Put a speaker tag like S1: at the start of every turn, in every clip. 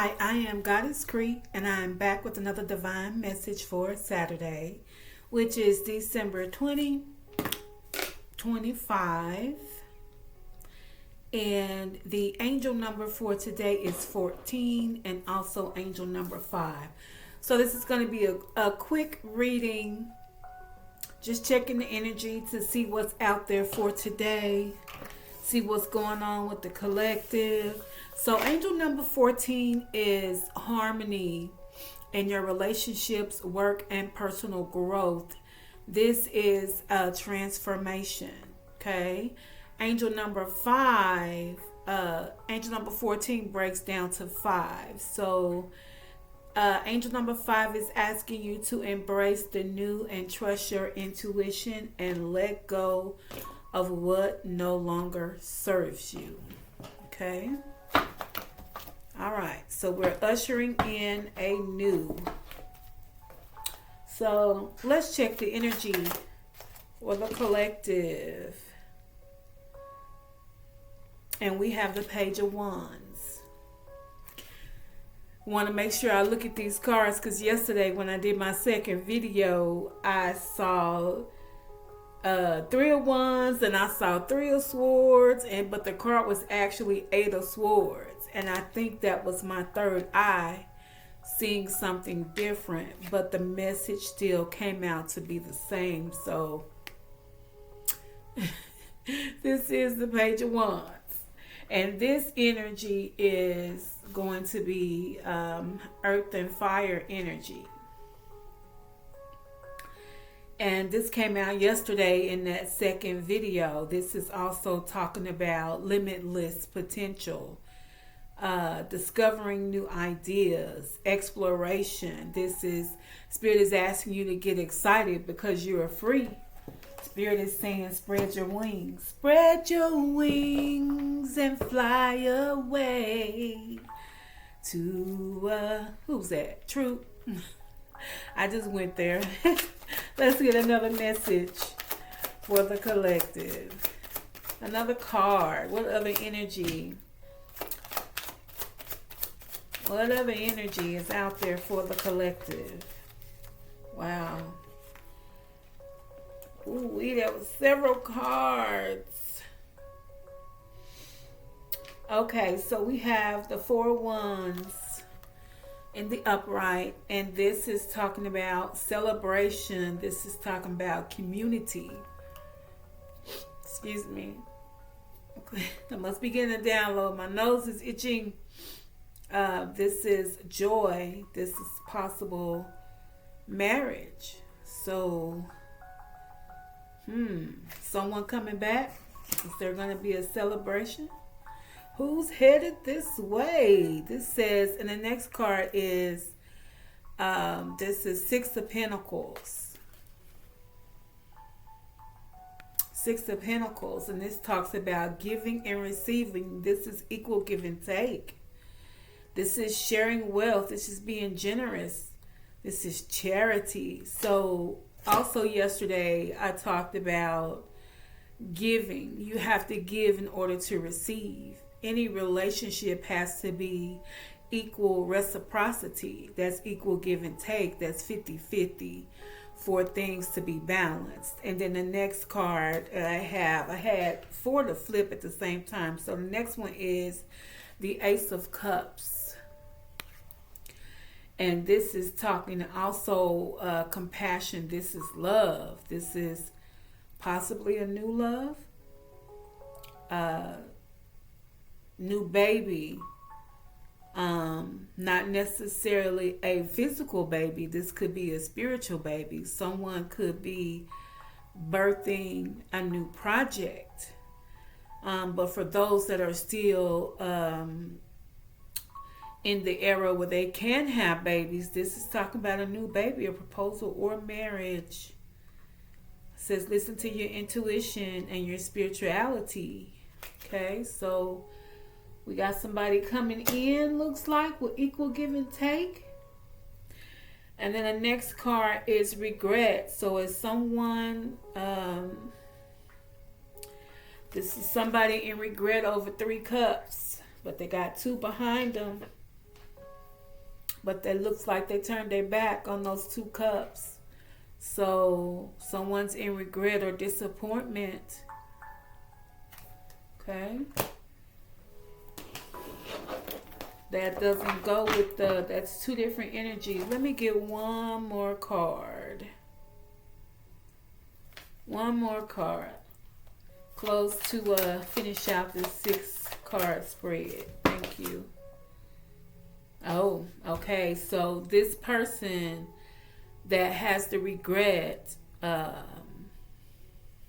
S1: Hi, I am Goddess Cree, and I am back with another divine message for Saturday, which is December 2025. And the angel number for today is 14 and also angel number 5. So this is going to be a quick reading, just checking the energy to see what's out there for today, see what's going on with the collective. So angel number 14 is harmony in your relationships, work, and personal growth. This is a transformation, okay? Angel number 5, angel number 14 breaks down to 5. So angel number 5 is asking you to embrace the new and trust your intuition and let go of what no longer serves you, okay? All right, so we're ushering in a new. So let's check the energy for the collective. And we have the Page of Wands. Want to make sure I look at these cards because yesterday when I did my second video, I saw 3 of Wands and I saw 3 of Swords, but the card was actually 8 of Swords. And I think that was my third eye seeing something different, but the message still came out to be the same. So this is the Page of Wands. And this energy is going to be earth and fire energy. And this came out yesterday in that second video. This is also talking about limitless potential, discovering new ideas, exploration. This is, Spirit is asking you to get excited because you are free. Spirit is saying, spread your wings. Spread your wings and fly away to, who's that? True. I just went there. Let's get another message for the collective. Another card. What other energy? What other energy is out there for the collective? Wow. Ooh, there was several cards. Okay, so we have the 4 of Wands in the upright, and this is talking about celebration. This is talking about community. Excuse me. Okay. I must be getting a download. My nose is itching. This is joy. This is possible marriage. So, someone coming back? Is there going to be a celebration? Who's headed this way? This says, and the next card is, this is 6 of Pentacles. 6 of Pentacles, and this talks about giving and receiving. This is equal give and take. This is sharing wealth. This is being generous. This is charity. So also yesterday I talked about giving. You have to give in order to receive. Any relationship has to be equal reciprocity. That's equal give and take. That's 50-50 for things to be balanced. And then the next card I had 4 to flip at the same time. So the next one is the Ace of Cups. And this is talking also compassion. This is love. This is possibly a new love. New baby. Not necessarily a physical baby. This could be a spiritual baby. Someone could be birthing a new project. But for those that are still in the era where they can have babies, this is talking about a new baby, a proposal, or marriage. It says listen to your intuition and your spirituality. Okay, so we got somebody coming in, looks like, with equal give and take. And then the next card is regret. So it's someone, this is somebody in regret over 3 cups, but they got 2 behind them. but it looks like they turned their back on those 2 cups. So someone's in regret or disappointment. Okay. That doesn't go with that's 2 different energies. Let me get one more card. One more card. Close to finish out this 6 card spread. Thank you. Oh, okay. So this person that has the regret,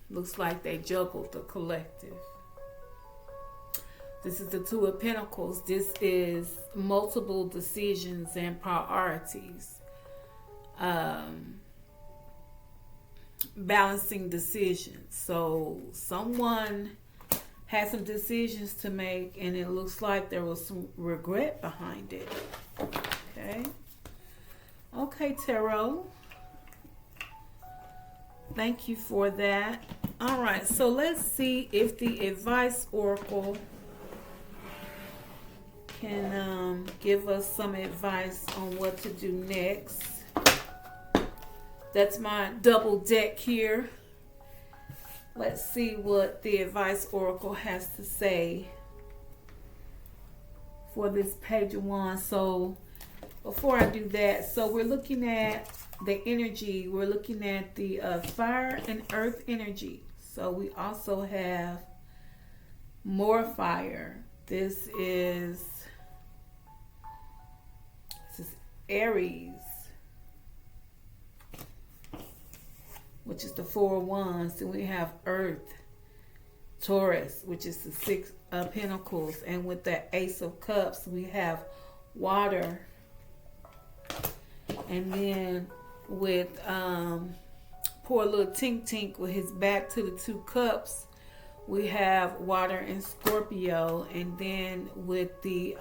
S1: looks like they juggled the collective. This is the 2 of Pentacles. This is multiple decisions and priorities. Balancing decisions. So someone had some decisions to make, and it looks like there was some regret behind it. Okay. Okay, Tarot. Thank you for that. All right, so let's see if the Advice Oracle can give us some advice on what to do next. That's my double deck here. Let's see what the Advice Oracle has to say for this Page of Wands. So before I do that, so we're looking at the energy. We're looking at the fire and earth energy. So we also have more fire. This is Aries, which is the 4 of Wands. Then we have Earth, Taurus, which is the 6 of Pentacles. And with the Ace of Cups, we have water. And then with poor little Tink Tink with his back to the 2 cups, we have water and Scorpio. And then with the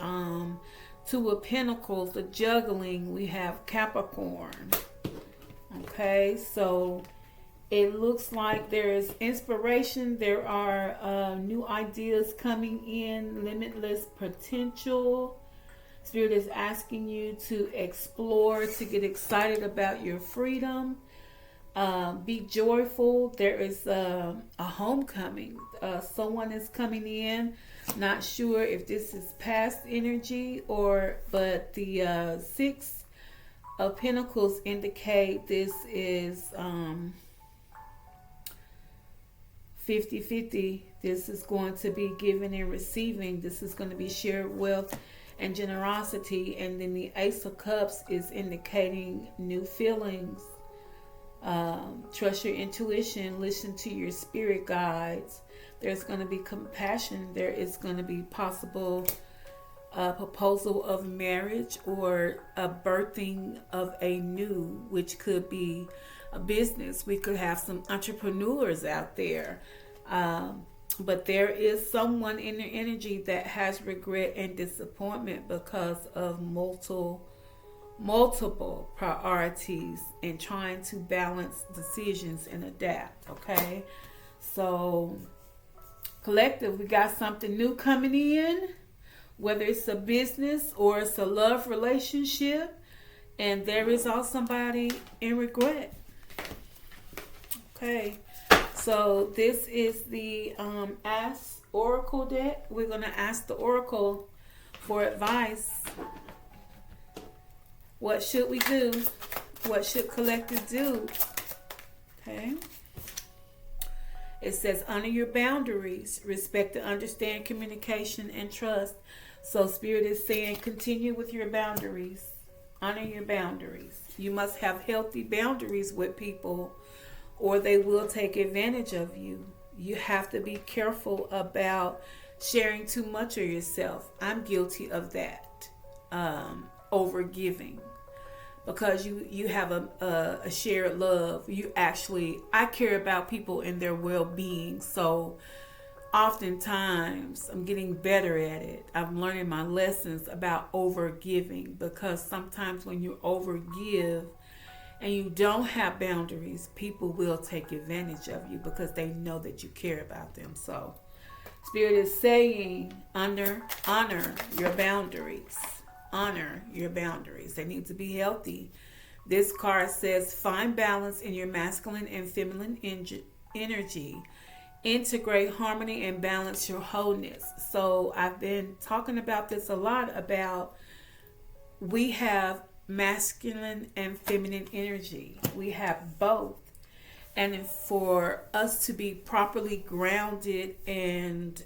S1: 2 of Pentacles, the juggling, we have Capricorn. Okay, so it looks like there is inspiration. There are new ideas coming in, limitless potential. Spirit is asking you to explore, to get excited about your freedom. Be joyful. There is a homecoming. Someone is coming in. Not sure if this is past energy but the 6 of Pentacles indicate this is 50-50. This is going to be giving and receiving. This is going to be shared wealth and generosity. And then the Ace of Cups is indicating new feelings. Trust your intuition. Listen to your spirit guides. There's going to be compassion. There is going to be possible proposal of marriage or a birthing of a new, which could be a business. We could have some entrepreneurs out there. But there is someone in their energy that has regret and disappointment because of multiple priorities and trying to balance decisions and adapt. Okay, so collective, we got something new coming in, whether it's a business or it's a love relationship, and there is also somebody in regret. Okay, so this is the Ask Oracle deck. We're going to ask the Oracle for advice. What should we do? What should collective do? Okay. It says, honor your boundaries, respect and understand communication and trust. So Spirit is saying, continue with your boundaries. Honor your boundaries. You must have healthy boundaries with people, or they will take advantage of you. You have to be careful about sharing too much of yourself. I'm guilty of that. Over giving, because you have a shared love. I care about people and their well-being. So oftentimes I'm getting better at it. I'm learning my lessons about over giving, because sometimes when you over give and you don't have boundaries, people will take advantage of you because they know that you care about them. So Spirit is saying, honor your boundaries. honor your boundaries. They need to be healthy. This card says find balance in your masculine and feminine energy. Integrate harmony and balance your wholeness. So I've been talking about this a lot about we have masculine and feminine energy. We have both. And for us to be properly grounded and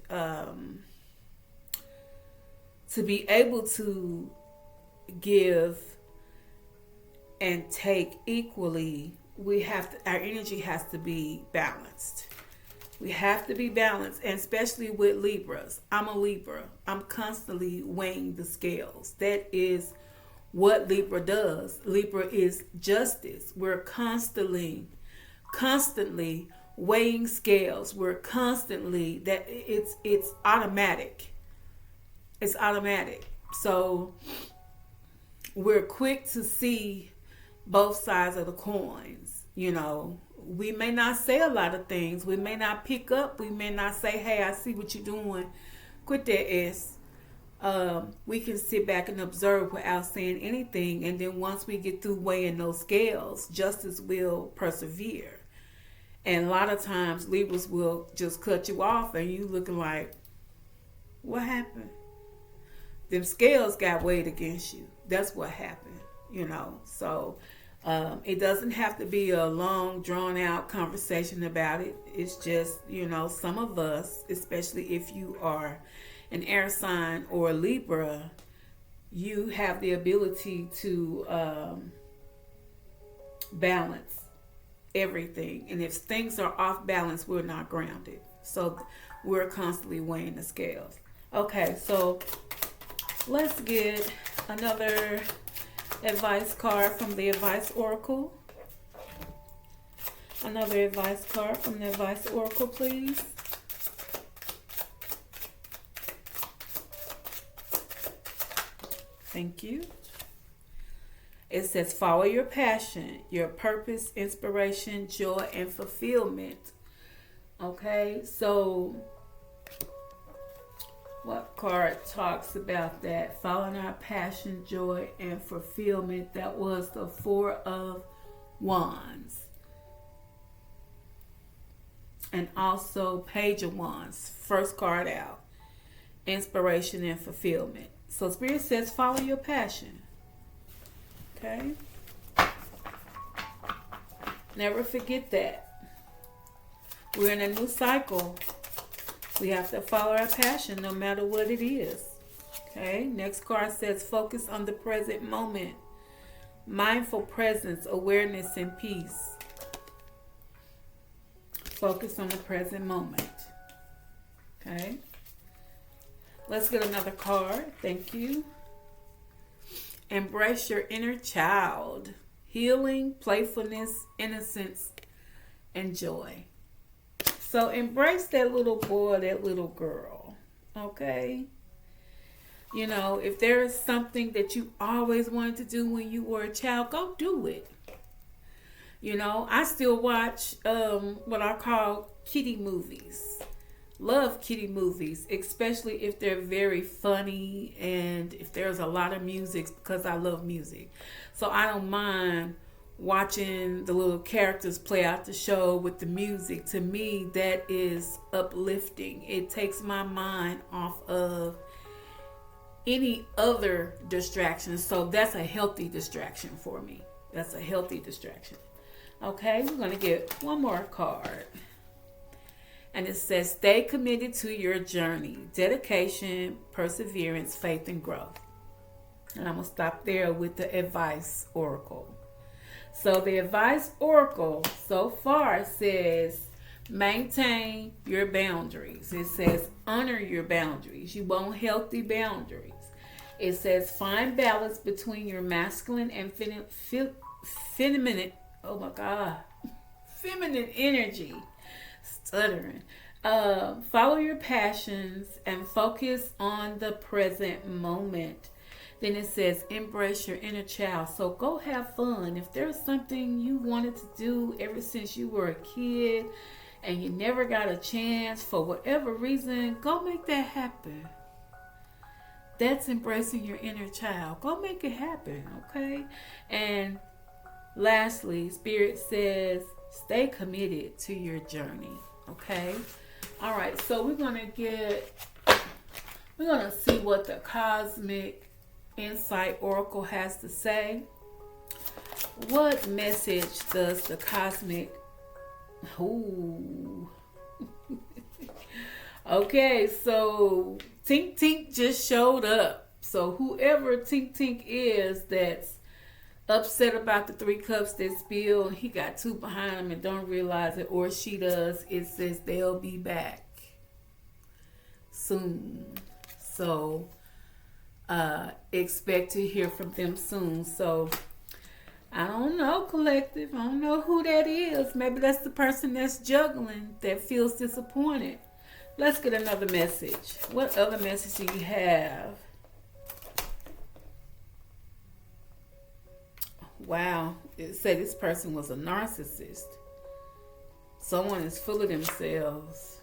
S1: to be able to give and take equally, our energy has to be balanced. We have to be balanced, and especially with Libras. I'm a Libra. I'm constantly weighing the scales. That is what Libra does. Libra is justice. We're constantly weighing scales. We're constantly it's automatic. It's automatic. So we're quick to see both sides of the coins. We may not say a lot of things. We may not pick up. We may not say, hey, I see what you're doing. Quit that S. We can sit back and observe without saying anything. And then once we get through weighing those scales, justice will persevere. And a lot of times Libras will just cut you off and you looking like, what happened? Them scales got weighed against you. That's what happened, So it doesn't have to be a long, drawn-out conversation about it. It's just, some of us, especially if you are an air sign or a Libra, you have the ability to balance everything. And if things are off balance, we're not grounded. So we're constantly weighing the scales. Okay, so let's get another advice card from the Advice Oracle. Another advice card from the Advice Oracle, please. Thank you. It says follow your passion, your purpose, inspiration, joy, and fulfillment. Okay, so what card talks about that? Following our passion, joy, and fulfillment. That was the Four of Wands. And also Page of Wands. First card out. Inspiration and fulfillment. So Spirit says follow your passion. Okay? Never forget that. We're in a new cycle. We have to follow our passion no matter what it is. Okay? Next card says focus on the present moment. Mindful presence, awareness, and peace. Focus on the present moment. Okay? Let's get another card. Thank you. Embrace your inner child. Healing, playfulness, innocence, and joy. So embrace that little boy, that little girl. Okay? If there is something that you always wanted to do when you were a child, go do it. I still watch what I call kiddie movies. Love kiddie movies, especially if they're very funny and if there's a lot of music, because I love music. So I don't mind watching the little characters play out the show with the music. To me, that is uplifting. It takes my mind off of any other distractions. So that's a healthy distraction for me. That's a healthy distraction. Okay, we're going to get one more card. And it says, stay committed to your journey. Dedication, perseverance, faith, and growth. And I'm going to stop there with the Advice Oracle. So the Advice Oracle so far says, maintain your boundaries. It says, honor your boundaries. You want healthy boundaries. It says, find balance between your masculine and feminine, feminine energy. Stuttering. Follow your passions and focus on the present moment. Then it says embrace your inner child. So go have fun. If there's something you wanted to do ever since you were a kid and you never got a chance for whatever reason, go make that happen. That's embracing your inner child. Go make it happen, okay? And lastly, Spirit says, stay committed to your journey, okay? All right, so we're going to see what the Cosmic Insight Oracle has to say. What message does the Cosmic... Ooh. Okay, so Tink Tink just showed up. So whoever Tink Tink is that's upset about the 3 cups that spilled, he got 2 behind him and don't realize it, or she does, it says they'll be back soon. So expect to hear from them soon. So I don't know, collective. I don't know who that is. Maybe that's the person that's juggling that feels disappointed. Let's get another message. What other message do you have? Wow. It said this person was a narcissist. Someone is full of themselves.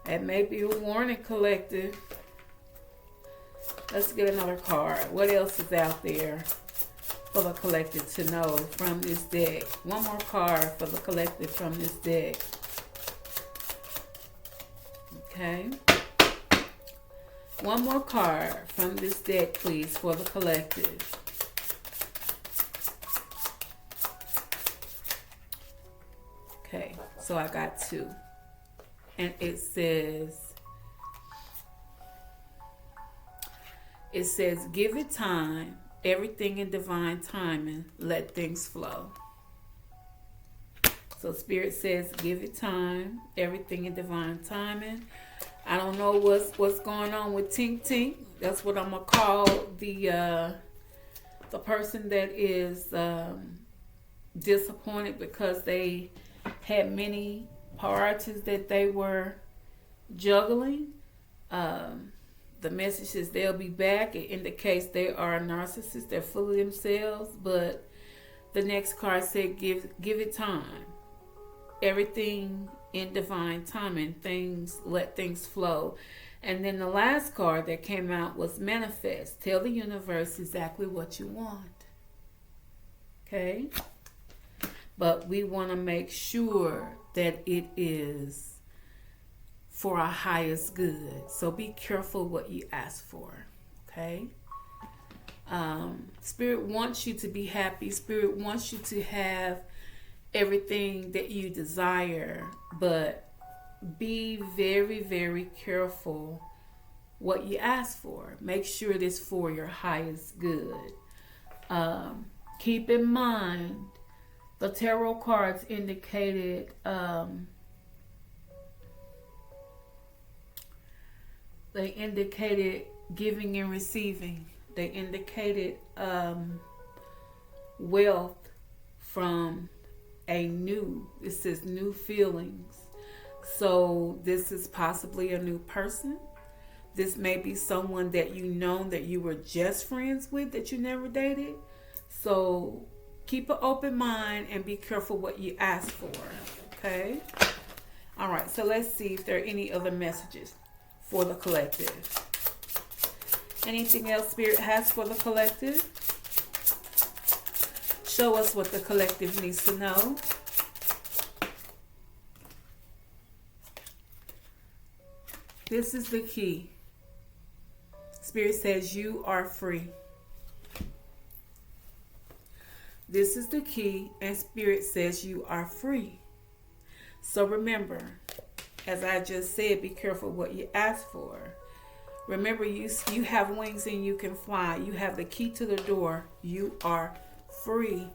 S1: That may be a warning, collective. Let's get another card. What else is out there for the collective to know from this deck? One more card for the collective from this deck. Okay. One more card from this deck, please, for the collective. Okay, so I got 2. And it says, give it time, everything in divine timing, let things flow. So Spirit says, give it time, everything in divine timing. I don't know what's going on with Tink Tink. That's what I'm gonna call the person that is disappointed because they had many priorities that they were juggling. The message says they'll be back. It indicates they are a narcissist. They're full of themselves. But the next card said, give it time. Everything in divine timing. Let things flow. And then the last card that came out was manifest. Tell the universe exactly what you want. Okay? But we want to make sure that it is for our highest good. So be careful what you ask for. Okay? Spirit wants you to be happy. Spirit wants you to have everything that you desire. But be very, very careful what you ask for. Make sure it is for your highest good. Keep in mind, the tarot cards indicated giving and receiving. They indicated wealth from it says new feelings. So this is possibly a new person. This may be someone that you know that you were just friends with, that you never dated. So keep an open mind and be careful what you ask for. Okay? All right, so let's see if there are any other messages for the collective. Anything else Spirit has for the collective? Show us what the collective needs to know. This is the key. Spirit says you are free. This is the key, and Spirit says you are free. So remember, as I just said, be careful what you ask for. Remember, you have wings and you can fly. You have the key to the door. You are free.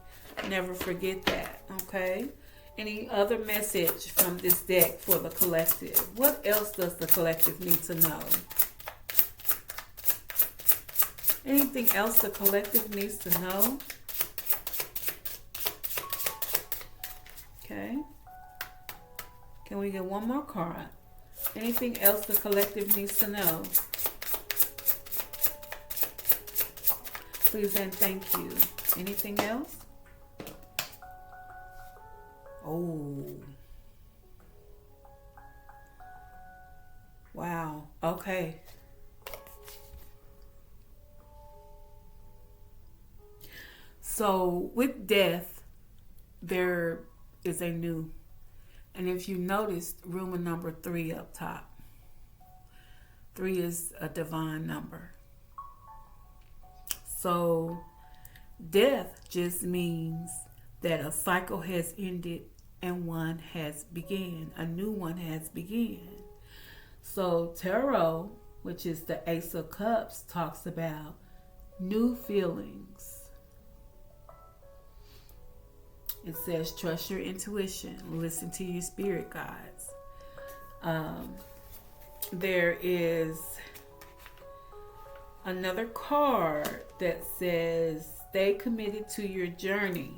S1: Never forget that, okay? Any other message from this deck for the collective? What else does the collective need to know? Anything else the collective needs to know? Okay. Can we get one more card? Anything else the collective needs to know? Please and thank you. Anything else? Oh. Wow. Okay. So with death, there is a new. And if you noticed, rumor number 3 up top. 3 is a divine number. So death just means that a cycle has ended and one has begun. A new one has begun. So tarot, which is the Ace of Cups, talks about new feelings. It says trust your intuition, listen to your spirit guides. There is another card that says stay committed to your journey.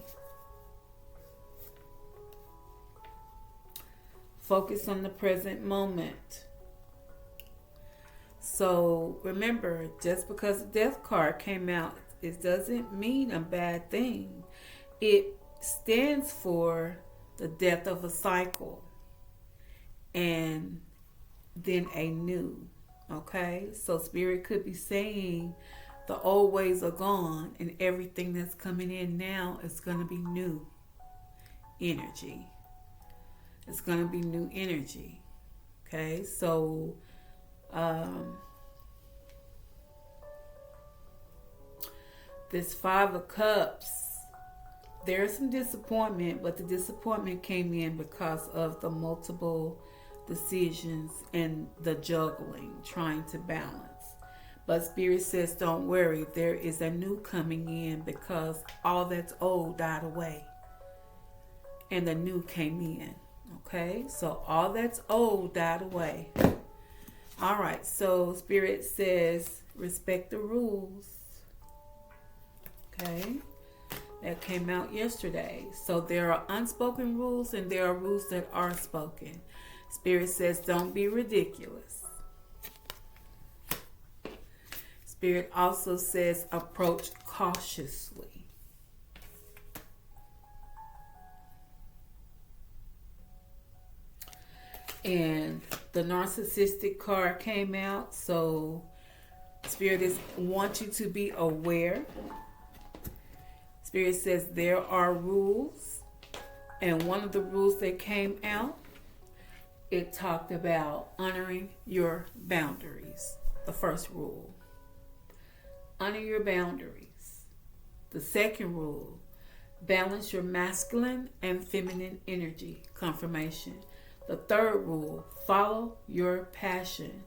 S1: Focus on the present moment. So remember, just because the death card came out, it doesn't mean a bad thing. It stands for the death of a cycle and then a new. Okay, so spirit could be saying the old ways are gone and everything that's coming in now is going to be new energy. It's going to be new energy. Okay, so this 5 of Cups, there's some disappointment, but the disappointment came in because of the multiple decisions and the juggling, trying to balance. But Spirit says, don't worry, there is a new coming in because all that's old died away and the new came in. Okay, so all that's old died away. All right, so Spirit says, respect the rules. Okay. That came out yesterday. So there are unspoken rules and there are rules that are spoken. Spirit says don't be ridiculous. Spirit also says approach cautiously. And the narcissistic card came out. So Spirit wants you to be aware. Spirit says there are rules, and one of the rules that came out, it talked about honoring your boundaries. The first rule, honor your boundaries. The second rule, balance your masculine and feminine energy. Confirmation. The third rule, follow your passion.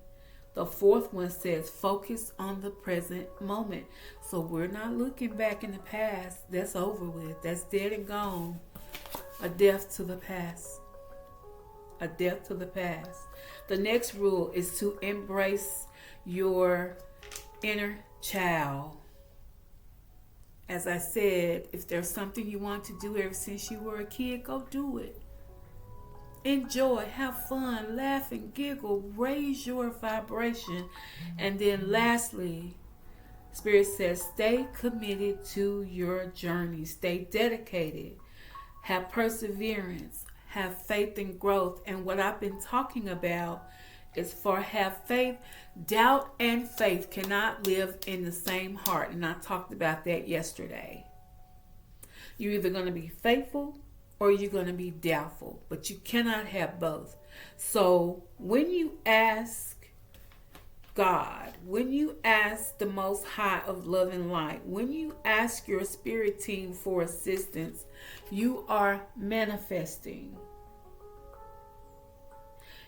S1: The fourth one says focus on the present moment. So we're not looking back in the past. That's over with. That's dead and gone. A death to the past. A death to the past. The next rule is to embrace your inner child. As I said, if there's something you want to do ever since you were a kid, go do it. Enjoy, have fun, laugh and giggle, raise your vibration. And then lastly, Spirit says stay committed to your journey. Stay dedicated. Have perseverance. Have faith and growth. And what I've been talking about is for have faith. Doubt and faith cannot live in the same heart. And I talked about that yesterday. You're either going to be faithful or you're going to be doubtful, but you cannot have both. So when you ask God, when you ask the Most High of love and light, when you ask your spirit team for assistance, you are manifesting.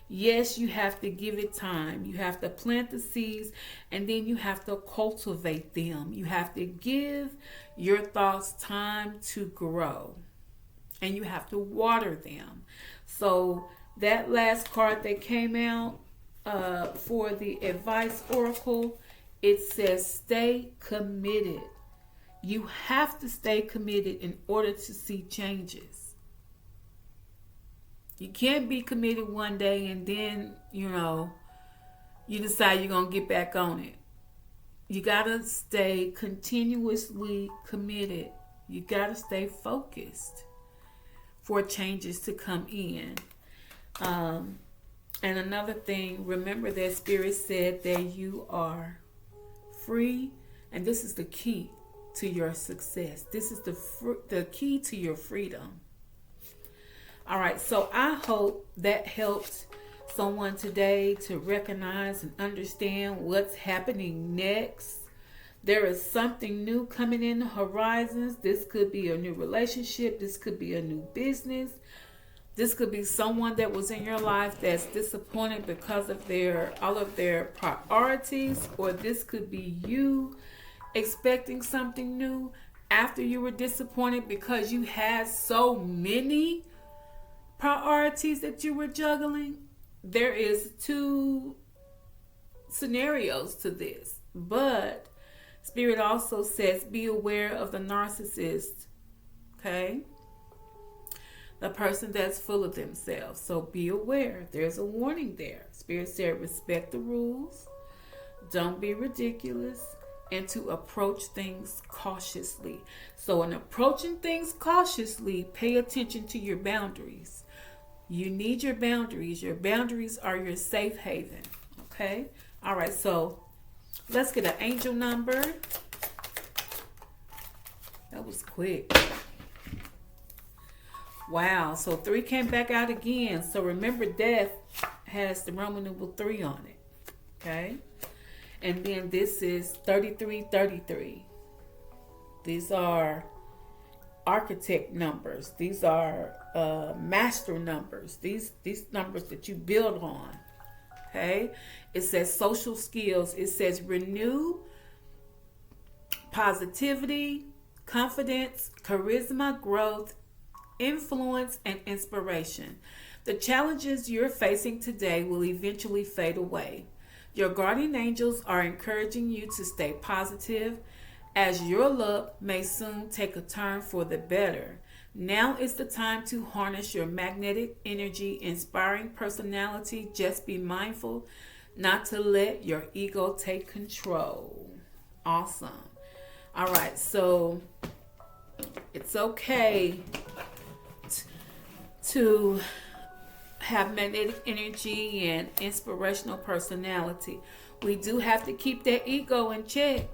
S1: Yes, you have to give it time. You have to plant the seeds and then you have to cultivate them. You have to give your thoughts time to grow. And you have to water them. So that last card that came out for the advice oracle, it says stay committed. You have to stay committed in order to see changes. You can't be committed one day and then, you decide you're going to get back on it. You got to stay continuously committed. You got to stay focused for changes to come in. And another thing, remember that Spirit said that you are free, and this is the key to your success. This is the key to your freedom. All right, so I hope that helped someone today to recognize and understand what's happening next. There is something new coming in the horizons. This could be a new relationship. This could be a new business. This could be someone that was in your life that's disappointed because of all of their priorities, or this could be you expecting something new after you were disappointed because you had so many priorities that you were juggling. There is two scenarios to this, but Spirit also says be aware of the narcissist, okay? The person that's full of themselves. So be aware. There's a warning there. Spirit said respect the rules, don't be ridiculous, and to approach things cautiously. So in approaching things cautiously, pay attention to your boundaries. You need your boundaries. Your boundaries are your safe haven. Okay? All right, so let's get an angel number. That was quick. Wow, so 3 came back out again. So remember, death has the Roman numeral 3 on it. Okay? And then this is 3333. These are architect numbers. These are master numbers. These numbers that you build on. Okay? It says social skills. It says renew, positivity, confidence, charisma, growth, influence, and inspiration. The challenges you're facing today will eventually fade away. Your guardian angels are encouraging you to stay positive, as your luck may soon take a turn for the better. Now is the time to harness your magnetic energy, inspiring personality. Just be mindful not to let your ego take control. Awesome. All right, so it's okay to have magnetic energy and inspirational personality. We do have to keep that ego in check.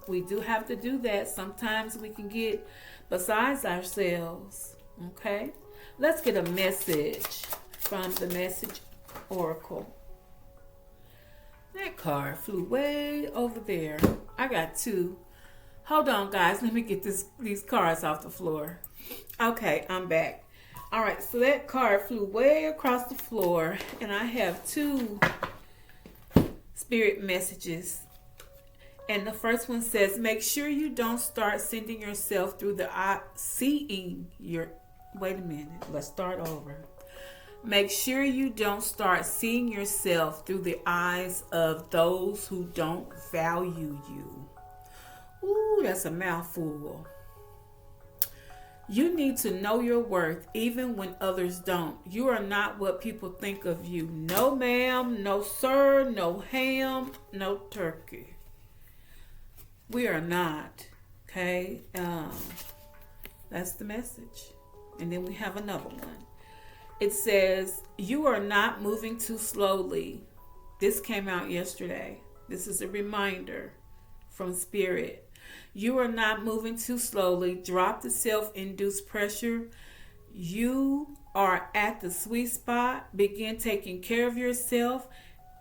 S1: We do have to do that. Sometimes we can get besides ourselves. Okay? Let's get a message from the Message Oracle. That card flew way over there. I got 2. Hold on, guys. Let me get these cards off the floor. Okay, I'm back. All right, so that card flew way across the floor, and I have 2 spirit messages. And the first one says, make sure you don't start sending yourself through the eye, wait a minute, let's start over. Make sure you don't start seeing yourself through the eyes of those who don't value you. Ooh, that's a mouthful. You need to know your worth even when others don't. You are not what people think of you. No ma'am, no sir, no ham, no turkey. We are not. Okay? That's the message. And then we have another one. It says, you are not moving too slowly. This came out yesterday. This is a reminder from Spirit. You are not moving too slowly. Drop the self-induced pressure. You are at the sweet spot. Begin taking care of yourself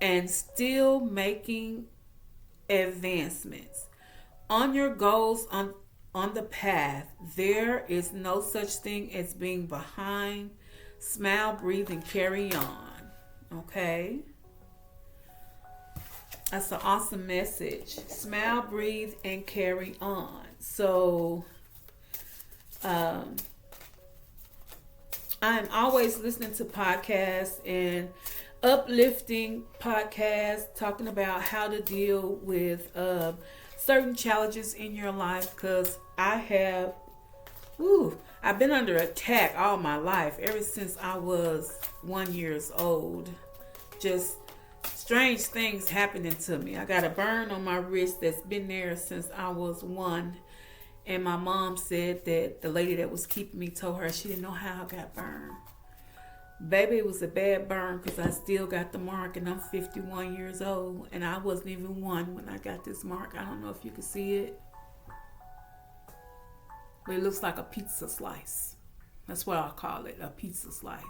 S1: and still making advancements on your goals on the path. There is no such thing as being behind. Smile, breathe, and carry on. Okay? That's an awesome message. Smile, breathe, and carry on. So, I'm always listening to podcasts and uplifting podcasts talking about how to deal with certain challenges in your life, because I've been under attack all my life, ever since I was 1 year old. Just strange things happening to me. I got a burn on my wrist that's been there since I was 1. And my mom said that the lady that was keeping me told her she didn't know how I got burned. Baby, it was a bad burn because I still got the mark, and I'm 51 years old. And I wasn't even 1 when I got this mark. I don't know if you can see it. but it looks like a pizza slice. That's what I call it, a pizza slice.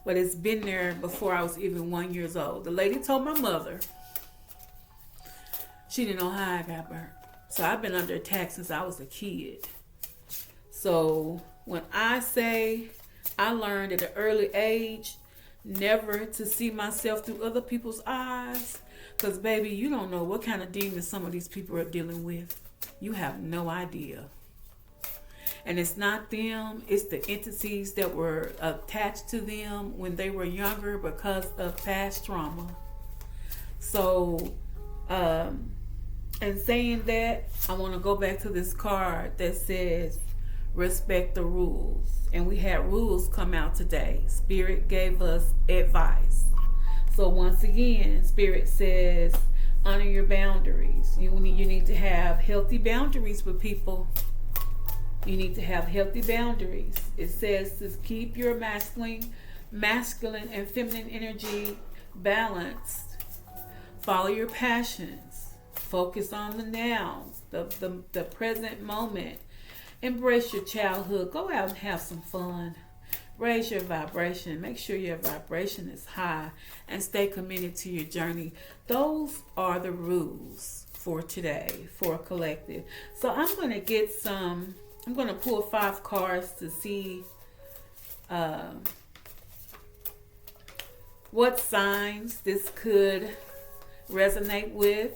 S1: But it's been there before I was even 1 year old. The lady told my mother she didn't know how I got burnt. So I've been under attack since I was a kid. So when I say I learned at an early age never to see myself through other people's eyes, because baby, you don't know what kind of demons some of these people are dealing with. You have no idea. And it's not them, it's the entities that were attached to them when they were younger because of past trauma. So, and saying that, I want to go back to this card that says, respect the rules. And we had rules come out today. Spirit gave us advice. So once again, Spirit says, honor your boundaries. You need to have healthy boundaries with people. You need to have healthy boundaries. It says to keep your masculine and feminine energy balanced. Follow your passions. Focus on the now, the present moment. Embrace your childhood. Go out and have some fun. Raise your vibration. Make sure your vibration is high and stay committed to your journey. Those are the rules for today for a collective. So I'm going to pull 5 cards to see what signs this could resonate with.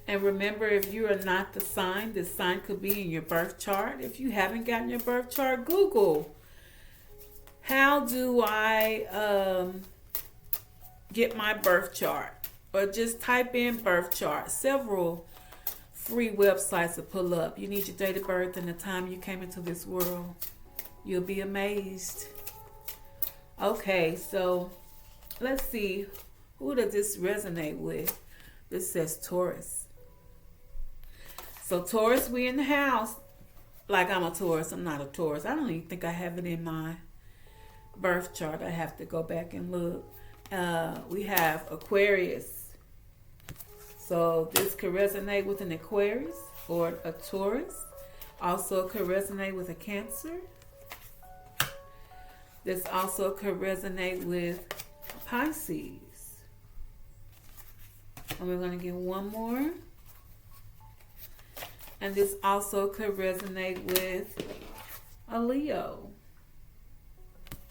S1: And remember, if you are not the sign, this sign could be in your birth chart. If you haven't gotten your birth chart, Google, how do I get my birth chart? Or just type in birth chart. Several free websites will pull up. You need your date of birth and the time you came into this world. You'll be amazed. Okay, so let's see. Who does this resonate with? This says Taurus. So Taurus, we in the house. Like I'm a Taurus. I'm not a Taurus. I don't even think I have it in my birth chart. I have to go back and look. We have Aquarius. So this could resonate with an Aquarius or a Taurus. Also could resonate with a Cancer. This also could resonate with Pisces. And we're going to get one more. And this also could resonate with a Leo.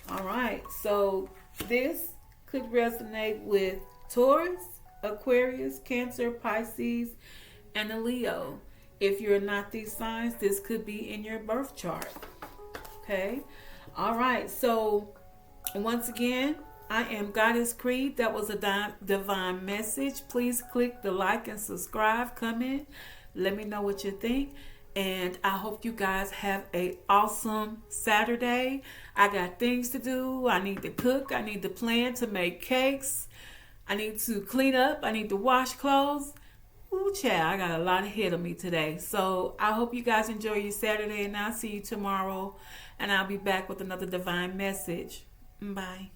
S1: All right. So this could resonate with Taurus, Aquarius, Cancer, Pisces, and a Leo. If you're not these signs, this could be in your birth chart. Okay. All right. So once again, I am Goddess Creed. That was a divine message. Please click the like and subscribe, comment. Let me know what you think. And I hope you guys have an awesome Saturday. I got things to do. I need to cook. I need to plan to make cakes. I need to clean up. I need to wash clothes. Ooh, child, I got a lot ahead of me today. So I hope you guys enjoy your Saturday. And I'll see you tomorrow. And I'll be back with another divine message. Bye.